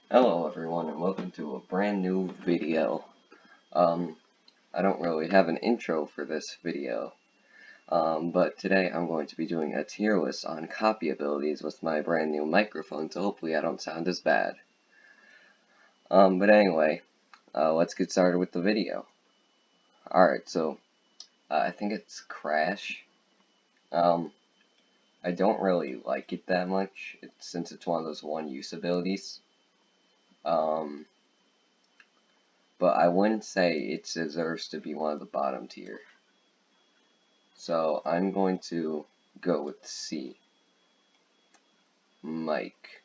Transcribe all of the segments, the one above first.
Hello everyone and welcome to a brand new video. I don't really have an intro for this video, but today I'm going to be doing a tier list on copy abilities with my brand new microphone, so hopefully I don't sound as bad. But anyway, let's get started with the video. Alright, so I think it's Crash. I don't really like it that much, since it's one of those one-use abilities. But I wouldn't say it deserves to be one of the bottom tier. So I'm going to go with C. Mike.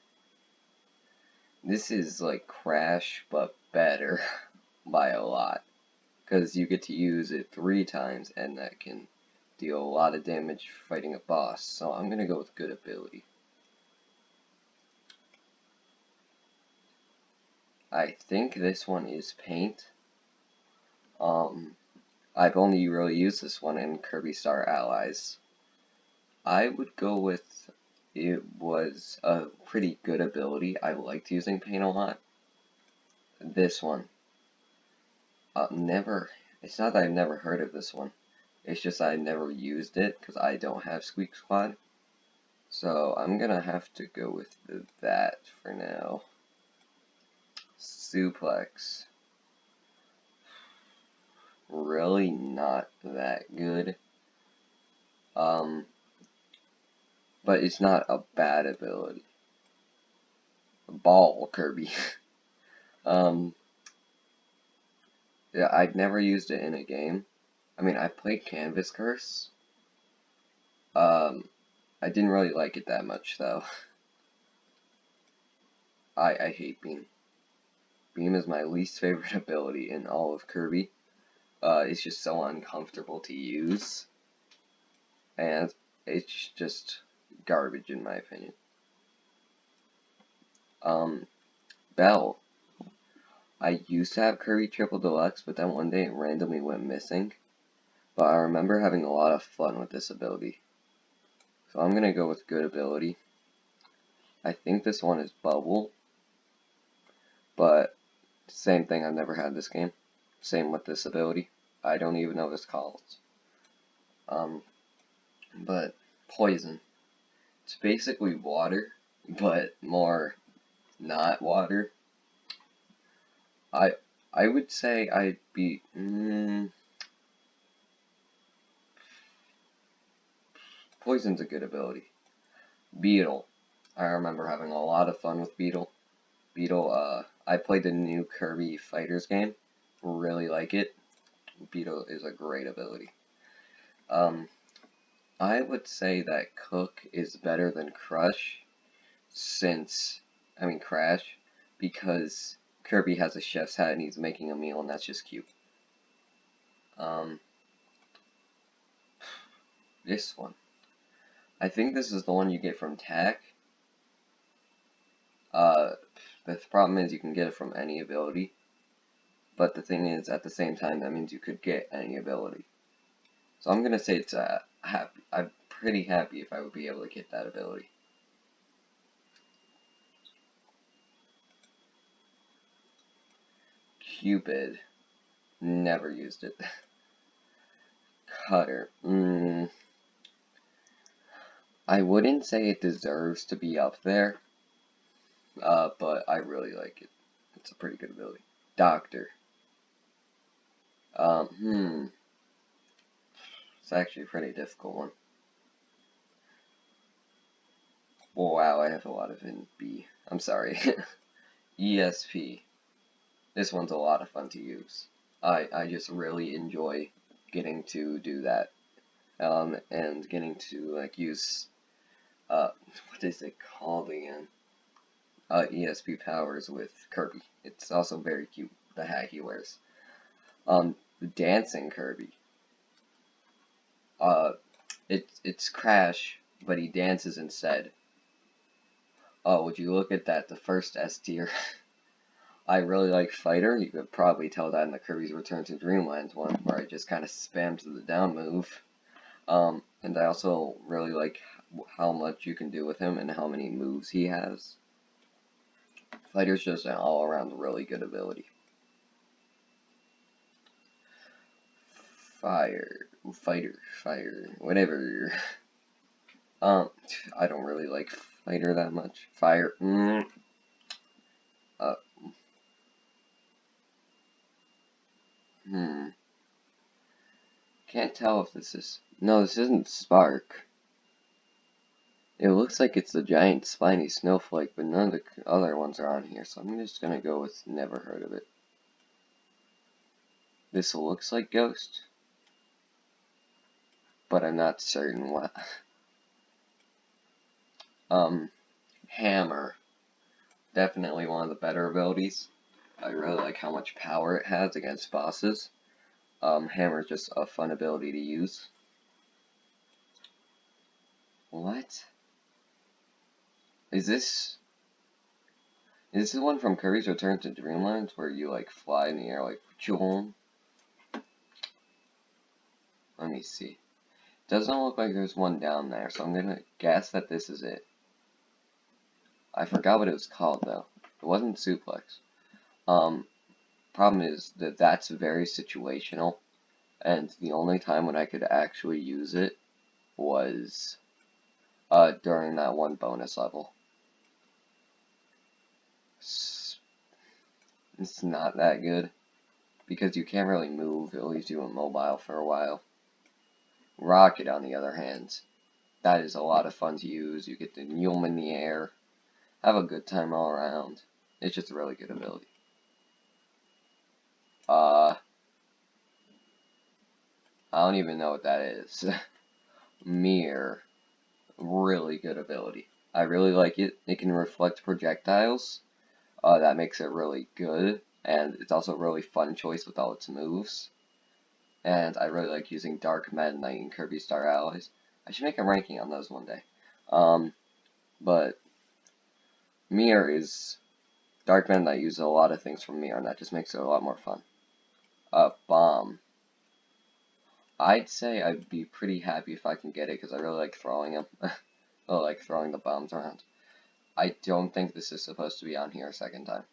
This is like Crash, but better by a lot. Because you get to use it 3 times, and that can deal a lot of damage fighting a boss. So I'm going to go with good ability. I think this one is Paint. I've only really used this one in Kirby Star Allies. I would go with, it was a pretty good ability. I liked using Paint a lot. This one. It's not that I've never heard of this one. It's just I never used it because I don't have Squeak Squad. So I'm gonna have to go with that for now. Suplex. Really not that good. But it's not a bad ability. Ball Kirby. Yeah, I've never used it in a game. I mean, I've played Canvas Curse. I didn't really like it that much though. I hate Beam. Beam is my least favorite ability in all of Kirby. It's just so uncomfortable to use. And it's just garbage in my opinion. Bell. I used to have Kirby Triple Deluxe, but then one day it randomly went missing. But I remember having a lot of fun with this ability. So I'm gonna go with good ability. I think this one is Bubble. But same thing, I've never had this game. Same with this ability. I don't even know what it's called. But Poison. It's basically water, but more not water. I would say I'd be Poison's a good ability. Beetle. I remember having a lot of fun with Beetle. Beetle, I played the new Kirby Fighters game. Really like it. Beetle is a great ability. I would say that Cook is better than Crash, because Kirby has a chef's hat and he's making a meal, and that's just cute. This one. I think this is the one you get from Tack. The problem is you can get it from any ability. But the thing is, at the same time, that means you could get any ability. So I'm gonna say it's I'm pretty happy if I would be able to get that ability. Cupid. Never used it. Cutter. I wouldn't say it deserves to be up there, but I really like it. It's a pretty good ability. Doctor. It's actually a pretty difficult one. Wow, I have a lot of in B. I'm sorry. ESP. This one's a lot of fun to use. I just really enjoy getting to do that. And getting to like use what is it called again? ESP powers with Kirby. It's also very cute, the hat he wears. Dancing Kirby. It's Crash, but he dances instead. Oh, would you look at that? The first S tier. I really like Fighter. You could probably tell that in the Kirby's Return to Dreamland one, where I just kind of spams the down move. And I also really like how much you can do with him and how many moves he has. Fighter's just an all-around really good ability. Fighter, whatever. I don't really like Fighter that much. Uh, hmm. Can't tell if this is. No, this isn't Spark. It looks like it's a giant spiny snowflake, but none of the other ones are on here, so I'm just gonna go with never heard of it. This looks like Ghost, but I'm not certain what. Hammer. Definitely one of the better abilities. I really like how much power it has against bosses. Hammer is just a fun ability to use. What? Is this the one from Kirby's Return to Dreamland where you like fly in the air like choom? Let me see. Doesn't look like there's one down there, so I'm gonna guess that this is it. I forgot what it was called though. It wasn't suplex. Problem is that that's very situational, and the only time when I could actually use it was during that one bonus level. It's not that good because you can't really move. It leaves you immobile for a while. Rocket, on the other hand, that is a lot of fun to use. You get to yum in the air, have a good time all around. It's just a really good ability. I don't even know what that is. Mirror, really good ability. I really like it. It can reflect projectiles. That makes it really good, and it's also a really fun choice with all its moves. And I really like using Dark Meta Knight and Kirby Star Allies. I should make a ranking on those one day. But Mirror is Dark Meta Knight uses a lot of things from Mirror, and that just makes it a lot more fun. Bomb. I'd say I'd be pretty happy if I can get it because I really like throwing them. I like throwing the bombs around. I don't think this is supposed to be on here a second time.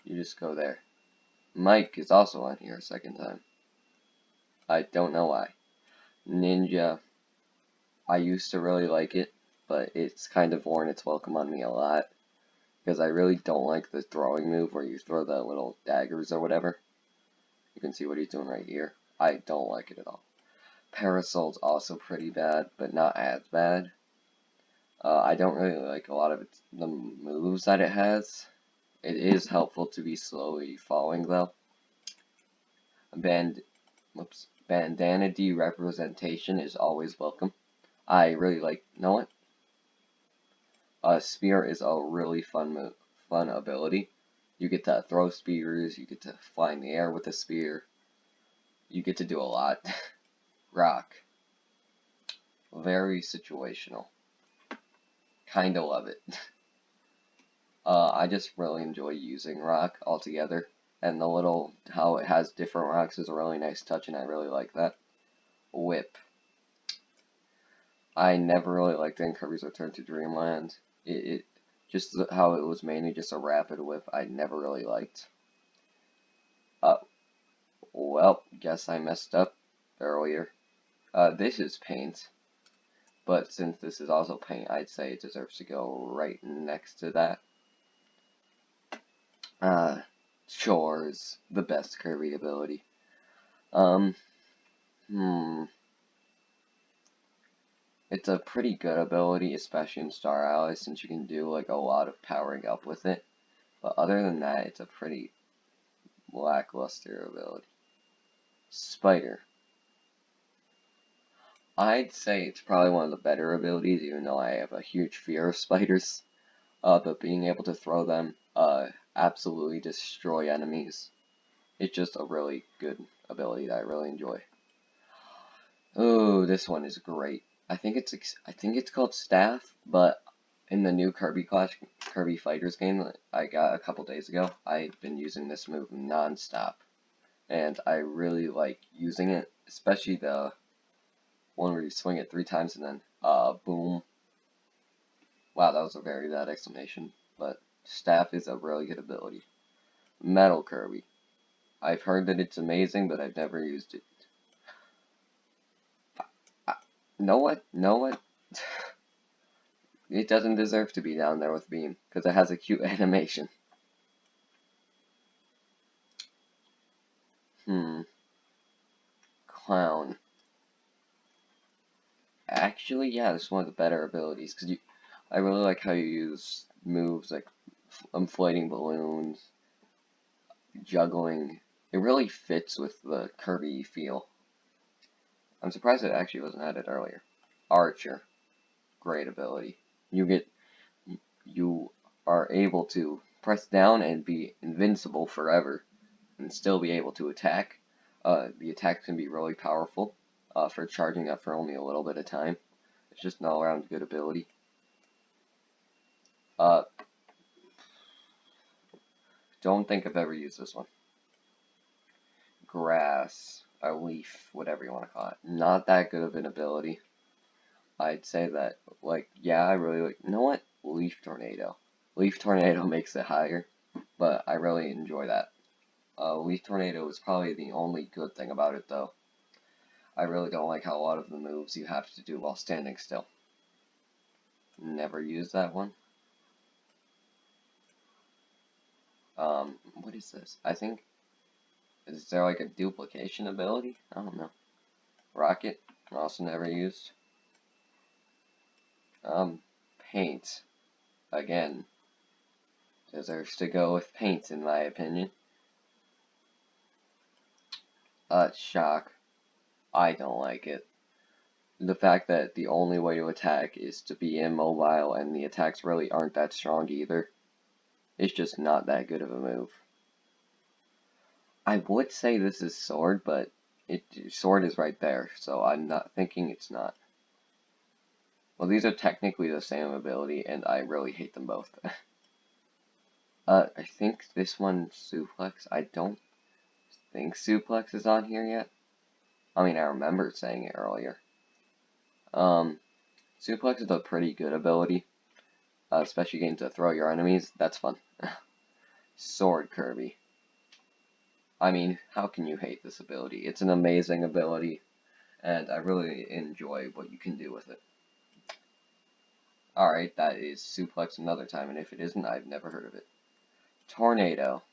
You just go there. Mike is also on here a second time. I don't know why. Ninja. I used to really like it, but it's kind of worn its welcome on me a lot. Because I really don't like the throwing move where you throw the little daggers or whatever. You can see what he's doing right here. I don't like it at all. Parasol's also pretty bad, but not as bad. I don't really like a lot of the moves that it has. It is helpful to be slowly falling though. Bandana D representation is always welcome. I really like. You know what? Spear is a really fun ability. You get to throw spears. You get to fly in the air with a spear. You get to do a lot. Rock. Very situational. Kinda love it. I just really enjoy using rock altogether. And how it has different rocks is a really nice touch, and I really like that. Whip. I never really liked it in Kirby's Return to Dreamland. Just how it was mainly just a rapid whip, I never really liked. Well, guess I messed up earlier. This is paint. But since this is also paint, I'd say it deserves to go right next to that. Chores, the best Kirby ability. It's a pretty good ability, especially in Star Allies, since you can do like a lot of powering up with it. But other than that, it's a pretty lackluster ability. Spider. I'd say it's probably one of the better abilities, even though I have a huge fear of spiders. But being able to throw them, absolutely destroy enemies. It's just a really good ability that I really enjoy. Oh, this one is great. I think it's called Staff, but in the new Kirby Fighters game that I got a couple days ago, I've been using this move non-stop, and I really like using it, especially one where you swing it 3 times and then, boom. Wow, that was a very bad explanation, but Staff is a really good ability. Metal Kirby. I've heard that it's amazing, but I've never used it. Know what? Know what? It doesn't deserve to be down there with Beam, because it has a cute animation. Clown. Actually, yeah, this is one of the better abilities, because I really like how you use moves like inflating balloons, juggling. It really fits with the Kirby feel. I'm surprised it actually wasn't added earlier. Archer. Great ability. You are able to press down and be invincible forever and still be able to attack. The attack can be really powerful for charging up for only a little bit of time. It's just an all-around good ability. Don't think I've ever used this one. Grass, a leaf, whatever you want to call it. Not that good of an ability. I'd say that, like, yeah, I really like, you know what? Leaf Tornado. Leaf Tornado makes it higher, but I really enjoy that. Leaf Tornado is probably the only good thing about it, though. I really don't like how a lot of the moves you have to do while standing still. Never used that one. What is this? I think, is there like a duplication ability? I don't know. Rocket, also never used. Paint, again, deserves to go with paint in my opinion. Shock, I don't like it. The fact that the only way to attack is to be immobile and the attacks really aren't that strong either. It's just not that good of a move. I would say this is Sword, but Sword is right there, so I'm not thinking it's not. Well, these are technically the same ability, and I really hate them both. I think this one, Suplex, I don't think Suplex is on here yet. I mean, I remember saying it earlier. Suplex is a pretty good ability, especially getting to throw your enemies. That's fun. Sword Kirby. I mean, how can you hate this ability? It's an amazing ability, and I really enjoy what you can do with it. Alright, that is Suplex another time, and if it isn't, I've never heard of it. Tornado.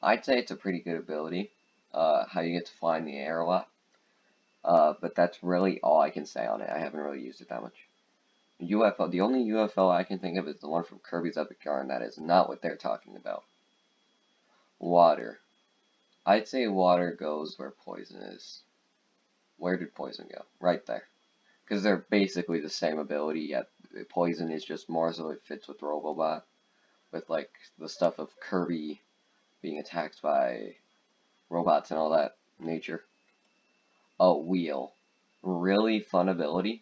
I'd say it's a pretty good ability, how you get to fly in the air a lot. But that's really all I can say on it. I haven't really used it that much. UFO, the only UFO I can think of is the one from Kirby's Epic Yarn. That is not what they're talking about. Water. I'd say water goes where poison is. Where did poison go? Right there. Because they're basically the same ability, yet poison is just more so it fits with Robobot. With, like, the stuff of Kirby being attacked by robots and all that nature. Oh, Wheel. Really fun ability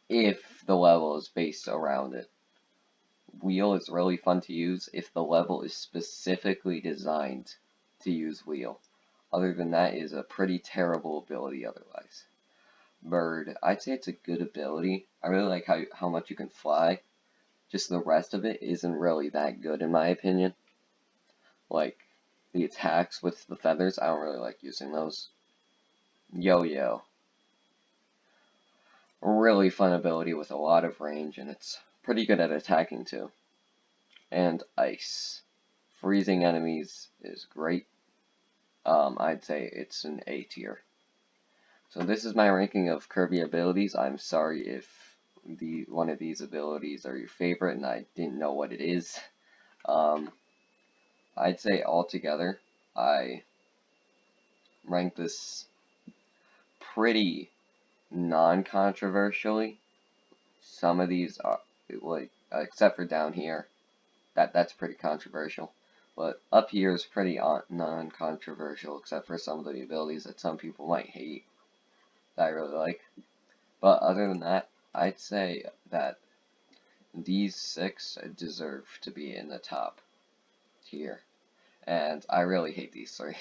if the level is based around it. Wheel is really fun to use if the level is specifically designed to use Wheel. Other than that, it is a pretty terrible ability otherwise. Bird, I'd say it's a good ability. I really like how much you can fly. Just the rest of it isn't really that good in my opinion. Like, the attacks with the feathers, I don't really like using those. Yo-Yo. Really fun ability with a lot of range, and it's pretty good at attacking too. And Ice. Freezing enemies is great. I'd say it's an A tier. So this is my ranking of Kirby abilities. I'm sorry if one of these abilities are your favorite and I didn't know what it is. I'd say altogether, I rank this pretty non-controversially. Some of these are, like, except for down here, that's pretty controversial. But up here is pretty non-controversial, except for some of the abilities that some people might hate, that I really like. But other than that, I'd say that these 6 deserve to be in the top tier. And I really hate these 3.